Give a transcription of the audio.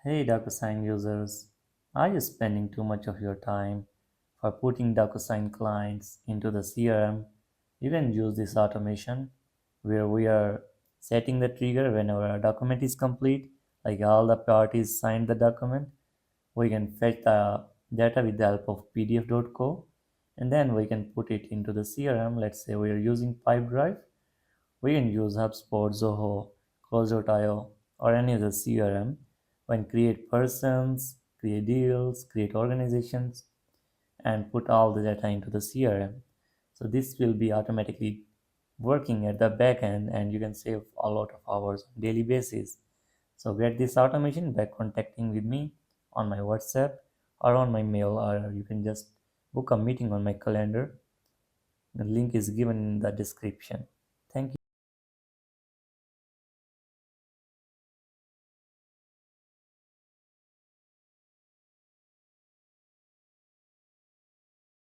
Hey Docusign users, are you spending too much of your time for putting Docusign clients into the CRM? You can use this automation where we are setting the trigger whenever a document is complete, like all the parties signed the document. We can fetch the data with the help of pdf.co and then we can put it into the CRM. Let's say we are using Pipedrive. We can use HubSpot, Zoho, Close.io, or any other CRM when create persons, create deals, create organizations, and put all the data into the CRM. So this will be automatically working at the back end and you can save a lot of hours on daily basis. So get this automation by contacting with me on my WhatsApp or on my mail, or you can just book a meeting on my calendar. The link is given in the description.